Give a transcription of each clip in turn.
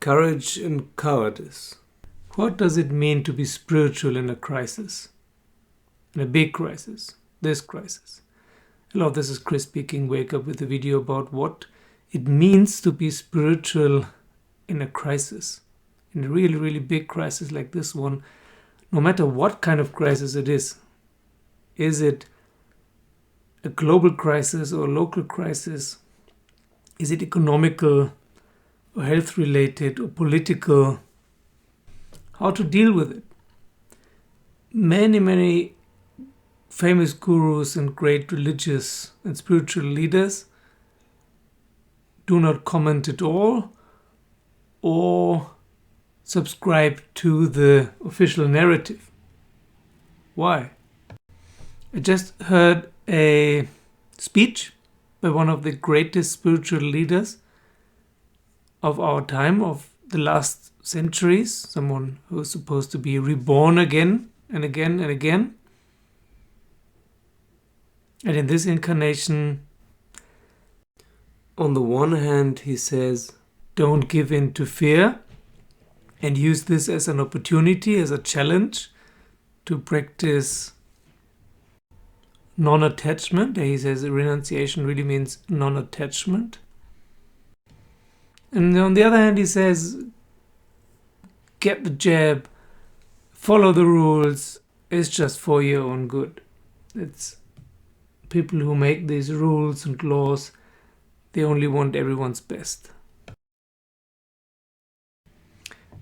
Courage and cowardice. What does it mean to be spiritual in a crisis? In a big crisis, this crisis. Hello, this is Chris speaking. Wake up with a video about what it means to be spiritual in a crisis. In a really, really big crisis like this one, no matter what kind of crisis it is. Is it a global crisis or a local crisis? Is it economical or health related or political? How to deal with it? Many famous gurus and great religious and spiritual leaders do not comment at all or subscribe to the official narrative. Why? I just heard a speech by one of the greatest spiritual leaders of our time, of the last centuries, someone who is supposed to be reborn again and again and again. And in this incarnation, on the one hand, he says, don't give in to fear and use this as an opportunity, as a challenge to practice non-attachment. He says renunciation really means non-attachment. And on the other hand, he says, get the jab, follow the rules, it's just for your own good. It's people who make these rules and laws, they only want everyone's best.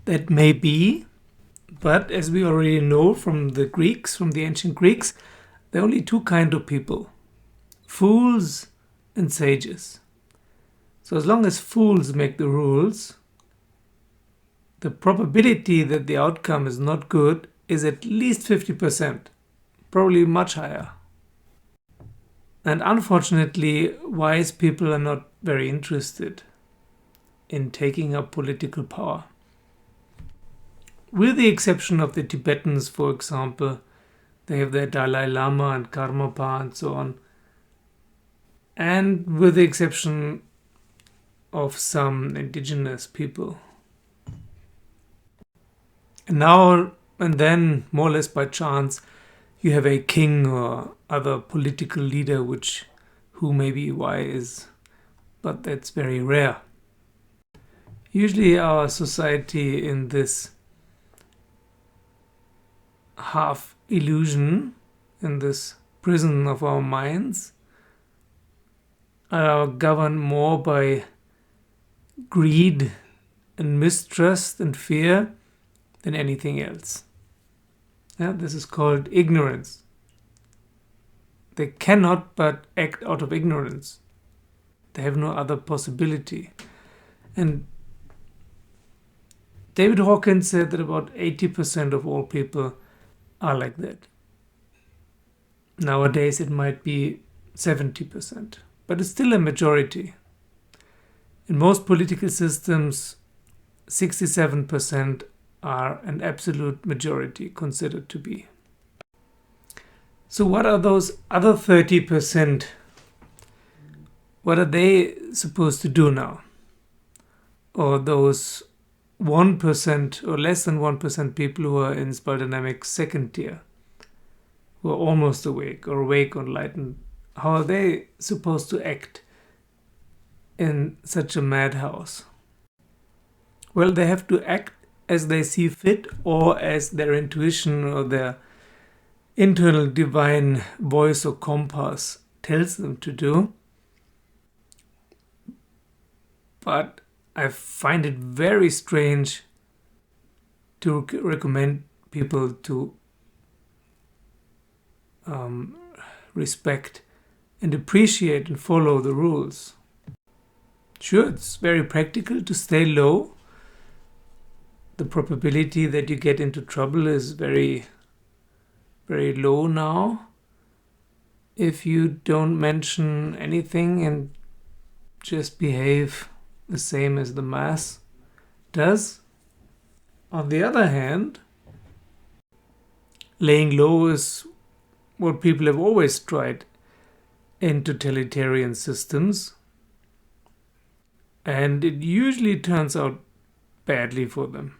That may be, but as we already know from the Greeks, from the ancient Greeks, there are only two kinds of people, fools and sages. So as long as fools make the rules, the probability that the outcome is not good is at least 50%, probably much higher. And unfortunately, wise people are not very interested in taking up political power. With the exception of the Tibetans, for example, they have their Dalai Lama and Karmapa and so on. And with the exception of some indigenous people. And now and then, more or less by chance, you have a king or other political leader who may be wise, but that's very rare. Usually our society in this half illusion, in this prison of our minds, are governed more by greed and mistrust and fear than anything else. This is called ignorance. They cannot but act out of ignorance. They have no other possibility. And David Hawkins said that about 80% of all people are like that. Nowadays it might be 70%, but it's still a majority. In most political systems, 67% are an absolute majority considered to be. So what are those other 30%? What are they supposed to do now? Or those 1% or less than 1% people who are in spiral dynamics second tier, who are almost awake or awake or enlightened, how are they supposed to act in such a madhouse? Well, they have to act as they see fit or as their intuition or their internal divine voice or compass tells them to do. But I find it very strange to recommend people to respect and appreciate and follow the rules. Sure, it's very practical to stay low. The probability that you get into trouble is very, very low now. If you don't mention anything and just behave the same as the mass does. On the other hand, laying low is what people have always tried in totalitarian systems. And it usually turns out badly for them.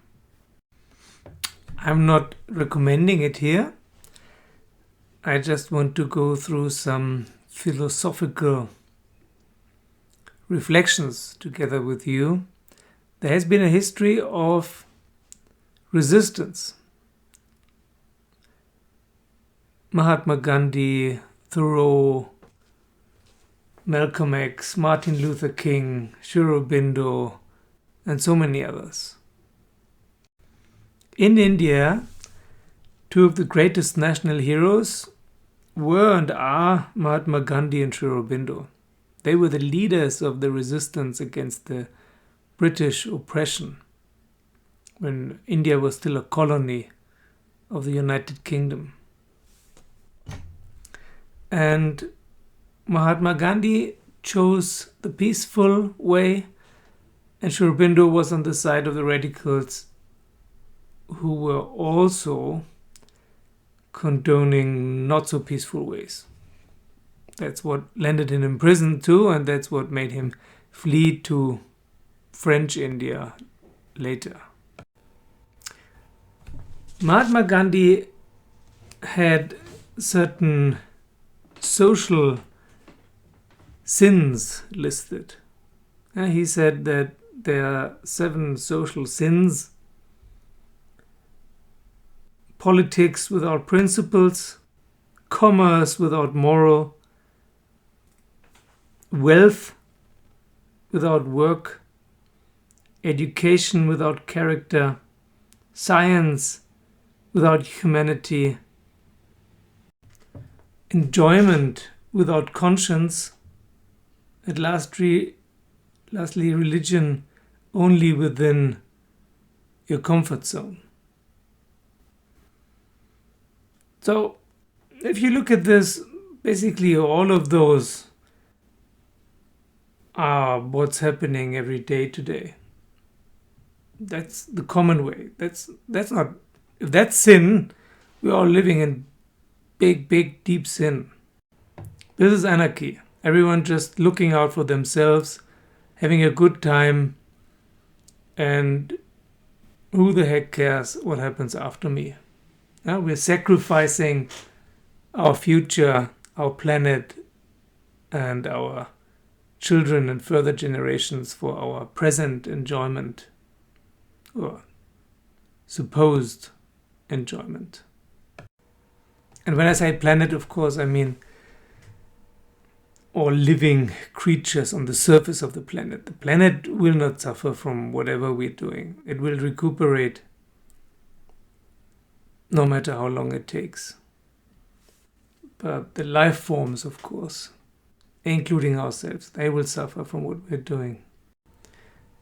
I'm not recommending it here. I just want to go through some philosophical reflections together with you. There has been a history of resistance. Mahatma Gandhi, Thoreau, Malcolm X, Martin Luther King, Sri Aurobindo, and so many others. In India, two of the greatest national heroes were and are Mahatma Gandhi and Sri Aurobindo. They were the leaders of the resistance against the British oppression when India was still a colony of the United Kingdom. And Mahatma Gandhi chose the peaceful way, and Sri Aurobindo was on the side of the radicals who were also condoning not so peaceful ways. That's what landed him in prison too, and that's what made him flee to French India later. Mahatma Gandhi had certain social sins listed. He said that there are 7 social sins: politics without principles, commerce without moral, wealth without work, education without character, science without humanity, enjoyment without conscience, and lastly, religion only within your comfort zone. So, if you look at this, basically all of those are what's happening every day today. That's the common way. That's not, if that's sin, we're all living in big, deep sin. This is anarchy. Everyone just looking out for themselves, having a good time, and who the heck cares what happens after me? We're sacrificing our future, our planet, and our children and further generations for our present enjoyment, or supposed enjoyment. And when I say planet, of course, I mean all living creatures on the surface of the planet. The planet will not suffer from whatever we're doing. It will recuperate no matter how long it takes. But the life forms, of course, including ourselves, they will suffer from what we're doing.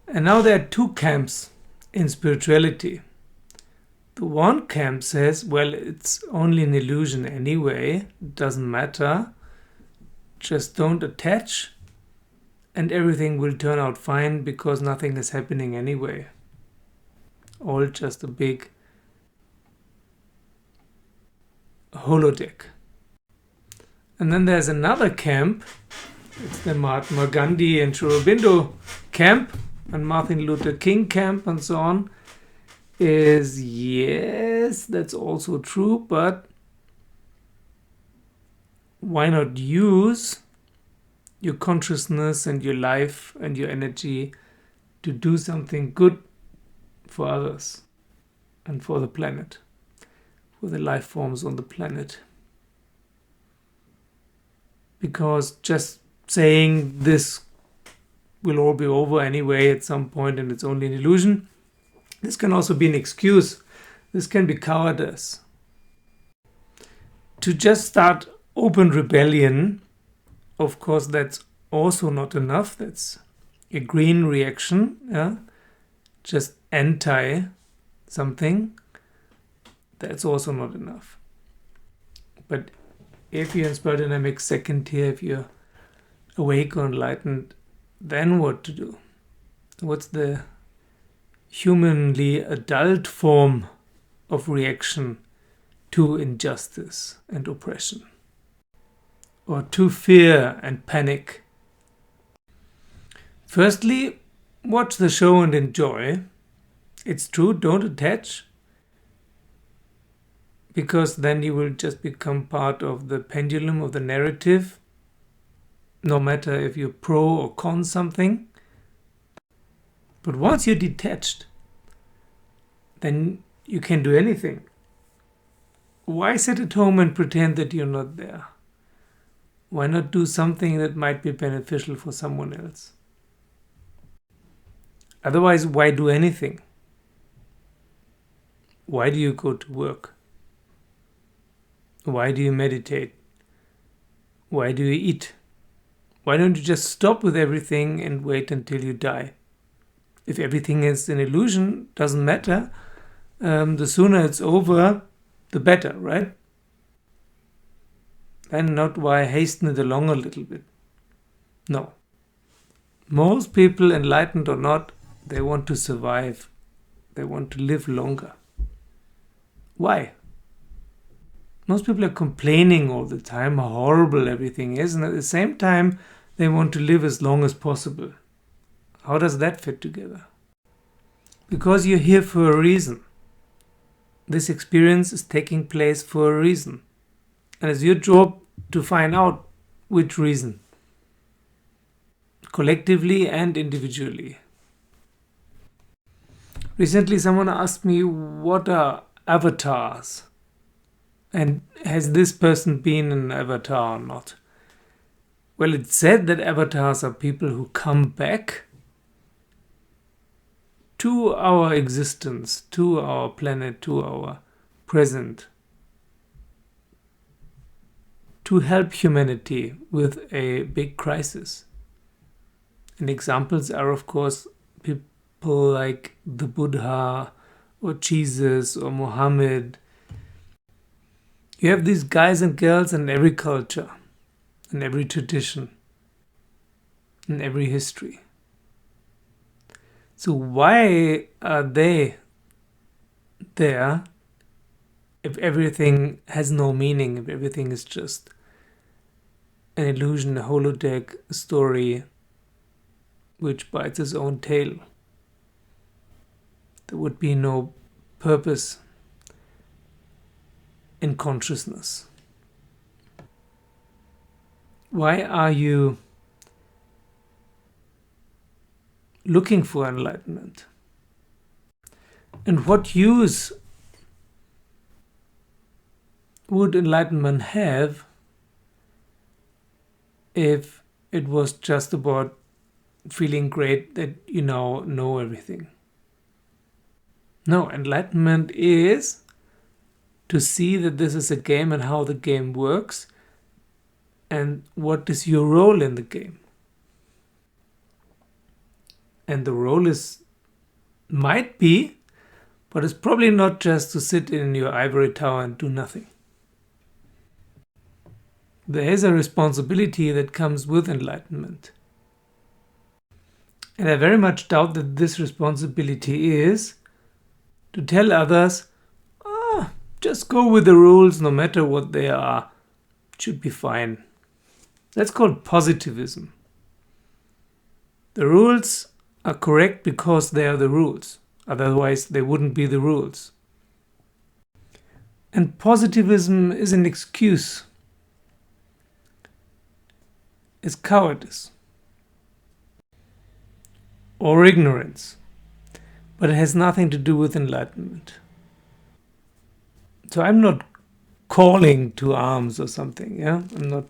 And now there are 2 camps in spirituality. The one camp says, well, it's only an illusion anyway, it doesn't matter, just don't attach and everything will turn out fine because nothing is happening anyway. All just a big holodeck. And then there's another camp, it's the Mahatma Gandhi and Sri Aurobindo camp and Martin Luther King camp and so on, is yes, that's also true, but why not use your consciousness and your life and your energy to do something good for others and for the planet, for the life forms on the planet? Because just saying this will all be over anyway at some point and it's only an illusion, this can also be an excuse. This can be cowardice. To just start open rebellion, of course, that's also not enough. That's a green reaction, just anti something. That's also not enough. But if you're in spirit dynamics second tier, if you're awake or enlightened, then what to do? What's the humanly adult form of reaction to injustice and oppression, or to fear and panic? Firstly, watch the show and enjoy. It's true, don't attach, because then you will just become part of the pendulum of the narrative, no matter if you're pro or con something. But once you're detached, then you can do anything. Why sit at home and pretend that you're not there? Why not do something that might be beneficial for someone else? Otherwise, why do anything? Why do you go to work? Why do you meditate? Why do you eat? Why don't you just stop with everything and wait until you die? If everything is an illusion, doesn't matter. The sooner it's over, the better, right? Then not why hasten it along a little bit. No. Most people, enlightened or not, they want to survive. They want to live longer. Why? Most people are complaining all the time how horrible everything is, and at the same time, they want to live as long as possible. How does that fit together? Because you're here for a reason. This experience is taking place for a reason. And it's your job to find out which reason. Collectively and individually. Recently someone asked me, what are avatars? And has this person been an avatar or not? Well, it's said that avatars are people who come back to our existence, to our planet, to our present, to help humanity with a big crisis. And examples are, of course, people like the Buddha or Jesus or Muhammad. You have these guys and girls in every culture, in every tradition, in every history. So why are they there if everything has no meaning, if everything is just an illusion, a holodeck, a story which bites its own tail? There would be no purpose in consciousness. Why are you looking for enlightenment? And what use would enlightenment have if it was just about feeling great that you now know everything? No, enlightenment is to see that this is a game and how the game works and what is your role in the game. And the role might be, but it's probably not just to sit in your ivory tower and do nothing. There is a responsibility that comes with enlightenment. And I very much doubt that this responsibility is to tell others, just go with the rules no matter what they are. It should be fine. That's called positivism. The rules are correct because they are the rules. Otherwise, they wouldn't be the rules. And positivism is an excuse. It's cowardice. Or ignorance. But it has nothing to do with enlightenment. So I'm not calling to arms or something. Yeah, I'm not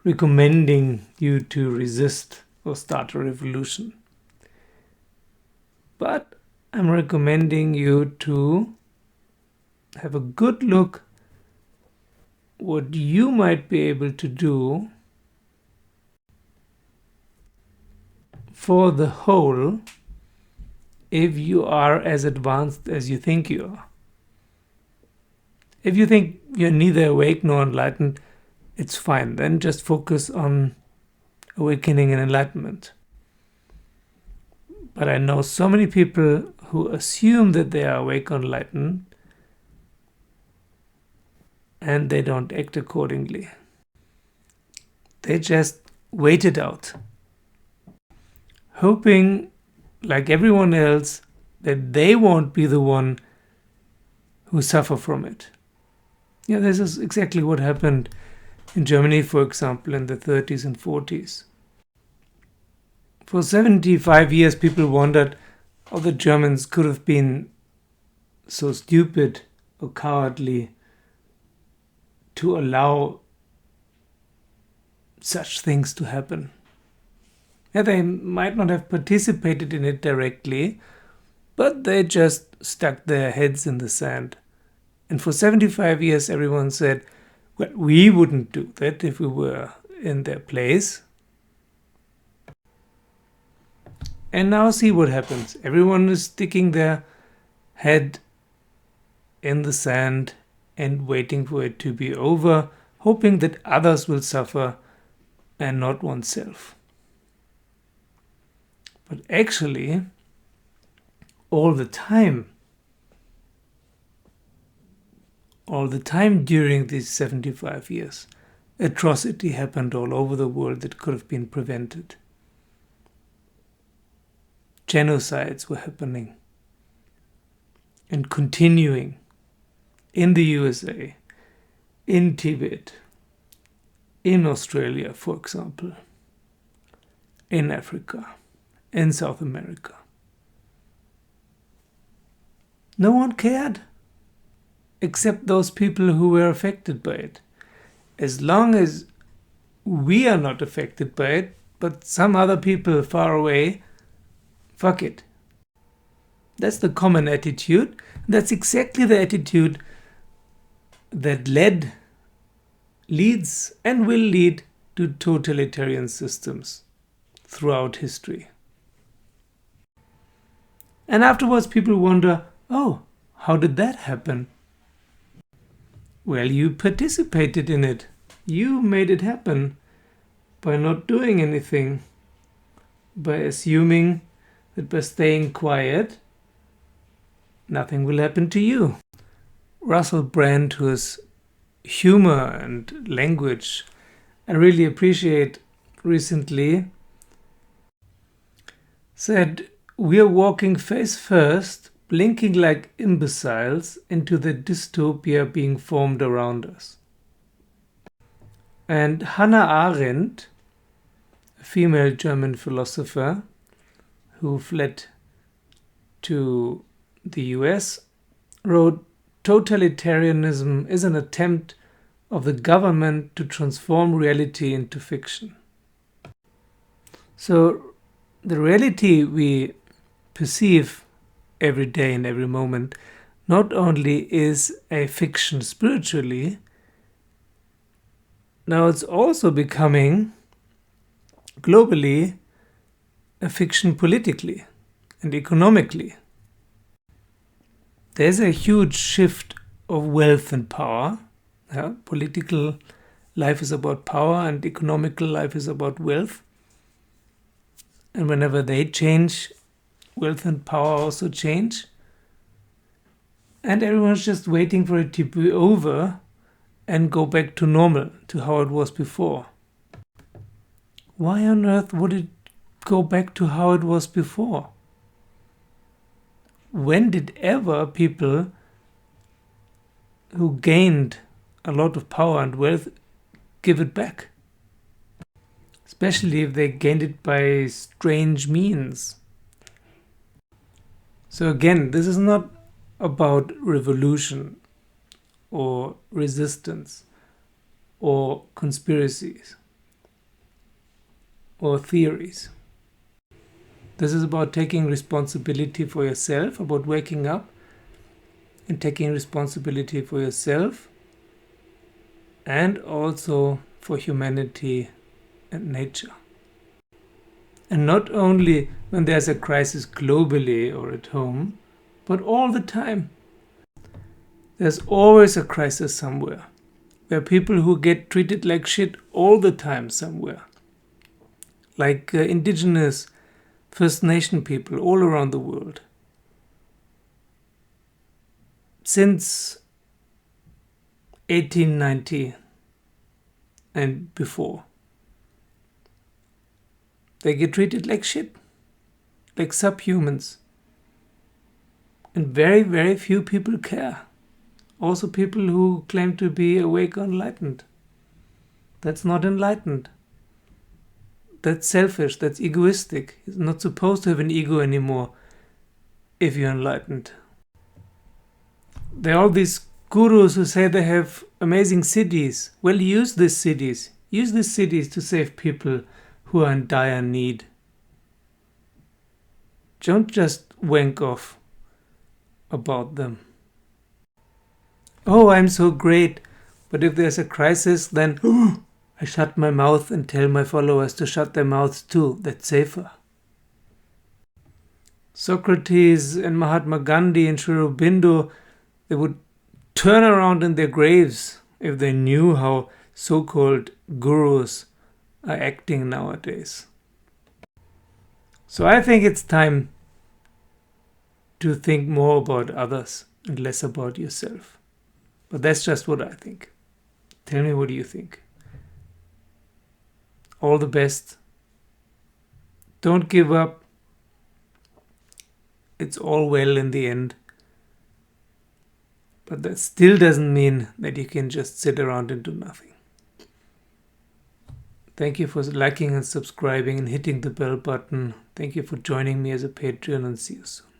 recommending you to resist or start a revolution. But I'm recommending you to have a good look what you might be able to do for the whole if you are as advanced as you think you are. If you think you're neither awake nor enlightened, it's fine. Then just focus on awakening and enlightenment. But I know so many people who assume that they are awake or enlightened and they don't act accordingly. They just wait it out, hoping, like everyone else, that they won't be the one who suffer from it. Yeah, this is exactly what happened in Germany, for example, in the 30s and 40s. For 75 years, people wondered how the Germans could have been so stupid or cowardly to allow such things to happen. Yeah, they might not have participated in it directly, but they just stuck their heads in the sand. And for 75 years, everyone said, well, we wouldn't do that if we were in their place. And now see what happens. Everyone is sticking their head in the sand and waiting for it to be over, hoping that others will suffer and not oneself. But actually, all the time during these 75 years, atrocity happened all over the world that could have been prevented. Genocides were happening and continuing in the USA, in Tibet, in Australia, for example, in Africa, in South America. No one cared, except those people who were affected by it. As long as we are not affected by it, but some other people far away, fuck it. That's the common attitude. That's exactly the attitude that leads and will lead to totalitarian systems throughout history. And afterwards people wonder, oh, how did that happen? Well, you participated in it. You made it happen by not doing anything, by assuming that by staying quiet, nothing will happen to you. Russell Brand, whose humor and language I really appreciate recently, said, "We are walking face first, blinking like imbeciles into the dystopia being formed around us." And Hannah Arendt, a female German philosopher who fled to the US, wrote, "Totalitarianism is an attempt of the government to transform reality into fiction." So the reality we perceive every day and every moment not only is a fiction spiritually, now it's also becoming globally a fiction politically and economically. There's a huge shift of wealth and power. Political life is about power and economical life is about wealth. And whenever they change, wealth and power also change. And everyone's just waiting for it to be over and go back to normal, to how it was before. Why on earth would it go back to how it was before? When did ever people who gained a lot of power and wealth give it back? Especially if they gained it by strange means. So again, this is not about revolution or resistance or conspiracies or theories. This is about taking responsibility for yourself, about waking up and taking responsibility for yourself and also for humanity and nature. And not only when there's a crisis globally or at home, but all the time. There's always a crisis somewhere. There are people who get treated like shit all the time somewhere. Like indigenous First Nation people all around the world. Since 1890 and before. They get treated like shit, like subhumans. And very, very few people care. Also people who claim to be awake or enlightened. That's not enlightened. That's selfish, that's egoistic. You're not supposed to have an ego anymore if you're enlightened. There are all these gurus who say they have amazing cities. Well, use these cities. Use these cities to save people who are in dire need. Don't just wank off about them. Oh, I'm so great. But if there's a crisis, then I shut my mouth and tell my followers to shut their mouths too. That's safer. Socrates and Mahatma Gandhi and Sri Aurobindo, they would turn around in their graves if they knew how so-called gurus are acting nowadays. So I think it's time to think more about others and less about yourself. But that's just what I think. Tell me, what do you think? All the best. Don't give up. It's all well in the end. But that still doesn't mean that you can just sit around and do nothing. Thank you for liking and subscribing and hitting the bell button. Thank you for joining me as a Patreon, and see you soon.